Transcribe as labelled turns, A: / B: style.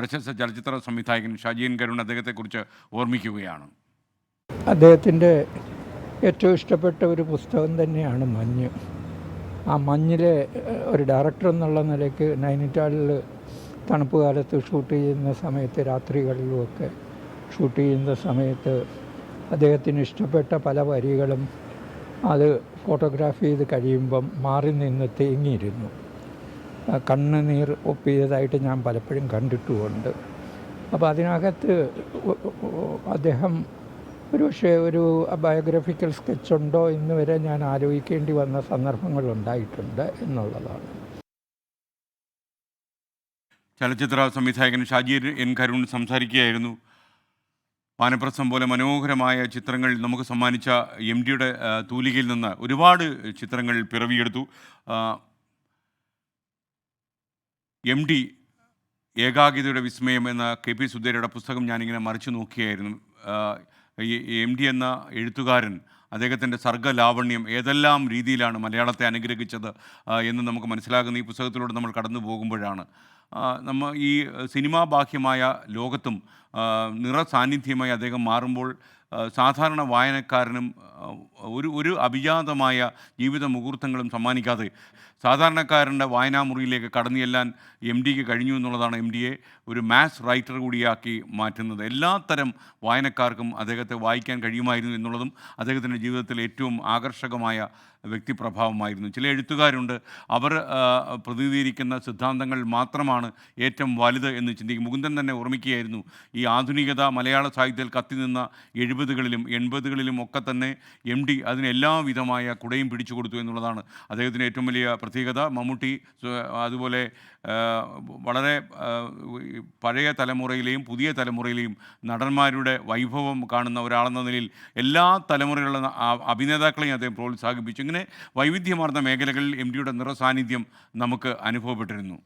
A: പ്രശസ്ത ചലച്ചിത്ര സംവിധായകൻ ഷാജി എൻ കരുൺ അദ്ദേഹത്തെക്കുറിച്ച് ഓർമ്മിക്കുകയാണ്.
B: അദ്ദേഹത്തിൻ്റെ ഏറ്റവും ഇഷ്ടപ്പെട്ട ഒരു പുസ്തകം തന്നെയാണ് മഞ്ഞ്. ആ മഞ്ഞിലെ ഒരു ഡയറക്ടർ എന്നുള്ള നിലയ്ക്ക് നൈനിറ്റാളിൽ തണുപ്പ് കാലത്ത് ഷൂട്ട് ചെയ്യുന്ന സമയത്ത്, രാത്രികളിലുമൊക്കെ ഷൂട്ട് ചെയ്യുന്ന സമയത്ത് അദ്ദേഹത്തിന് ഇഷ്ടപ്പെട്ട പല വരികളും അത് ഫോട്ടോഗ്രാഫി ചെയ്ത് കഴിയുമ്പം മാറി നിന്ന് തേങ്ങിയിരുന്നു. കണ്ണുനീർ ഒപ്പിയതായിട്ട് ഞാൻ പലപ്പോഴും കണ്ടിട്ടുമുണ്ട്. അപ്പോൾ അതിനകത്ത് അദ്ദേഹം ഒരുപക്ഷെ ഒരു ബയോഗ്രഫിക്കൽ സ്കെച്ചുണ്ടോ എന്ന് വരെ ഞാൻ ആലോചിക്കേണ്ടി വന്ന സന്ദർഭങ്ങളുണ്ടായിട്ടുണ്ട് എന്നുള്ളതാണ്.
A: ചലച്ചിത്ര സംവിധായകൻ ഷാജി എൻ കരുൺ സംസാരിക്കുകയായിരുന്നു. വാനപ്രസ്ഥം പോലെ മനോഹരമായ ചിത്രങ്ങൾ നമുക്ക് സമ്മാനിച്ച MDയുടെ തൂലികയിൽ നിന്ന് ഒരുപാട് ചിത്രങ്ങൾ പിറവിയെടുത്തു. MD ഏകാകിതയുടെ വിസ്മയം എന്ന KP സുധീരയുടെ പുസ്തകം ഞാനിങ്ങനെ മറിച്ചു നോക്കിയായിരുന്നു. MD എന്ന എഴുത്തുകാരൻ അദ്ദേഹത്തിൻ്റെ സർഗ്ഗലാവണ്യം ഏതെല്ലാം രീതിയിലാണ് മലയാളത്തെ അനുഗ്രഹിച്ചത് എന്ന് നമുക്ക് മനസ്സിലാകുന്ന ഈ പുസ്തകത്തിലൂടെ നമ്മൾ കടന്നു പോകുമ്പോഴാണ്. ഈ സിനിമാ ബാഹ്യമായ ലോകത്തും നിറസാന്നിധ്യമായി അദ്ദേഹം മാറുമ്പോൾ സാധാരണ വായനക്കാരനും ഒരു അഭിജാതമായ ജീവിത മുഹൂർത്തങ്ങളും സമ്മാനിക്കാതെ സാധാരണക്കാരൻ്റെ വായനാമുറിയിലേക്ക് കടന്നു ചെല്ലാൻ MDക്ക് കഴിഞ്ഞു എന്നുള്ളതാണ് MDയെ ഒരു മാസ് റൈറ്റർ കൂടിയാക്കി മാറ്റുന്നത്. എല്ലാത്തരം വായനക്കാർക്കും അദ്ദേഹത്തെ വായിക്കാൻ കഴിയുമായിരുന്നു എന്നുള്ളതും അദ്ദേഹത്തിൻ്റെ ജീവിതത്തിൽ ഏറ്റവും ആകർഷകമായ വ്യക്തിപ്രഭാവമായിരുന്നു. ചില എഴുത്തുകാരുണ്ട്, അവർ പ്രതിനിധീകരിക്കുന്ന സിദ്ധാന്തങ്ങൾ മാത്രമാണ് ഏറ്റവും വലുത് എന്ന് ചിന്തിക്കും. മുകുന്ദൻ തന്നെ ഓർമ്മിക്കുകയായിരുന്നു, ഈ ആധുനികത മലയാള സാഹിത്യത്തിൽ കത്തി നിന്ന 70കളിലും 80കളിലും ഒക്കെ തന്നെ MD അതിന് എല്ലാവിധമായ കുടയും പിടിച്ചു കൊടുത്തു എന്നുള്ളതാണ് അദ്ദേഹത്തിൻ്റെ ഏറ്റവും വലിയ പ്രത്യേകത. മമ്മൂട്ടി അതുപോലെ വളരെ പഴയ തലമുറയിലെയും പുതിയ തലമുറയിലെയും നടന്മാരുടെ വൈഭവം കാണുന്ന ഒരാളെന്ന നിലയിൽ എല്ലാ തലമുറയിലുള്ള അഭിനേതാക്കളെയും അദ്ദേഹം പ്രോത്സാഹിപ്പിച്ചു. ഇങ്ങനെ വൈവിധ്യമാർന്ന മേഖലകളിൽ MDയുടെ നിറസാന്നിധ്യം നമുക്ക് അനുഭവപ്പെട്ടിരുന്നു.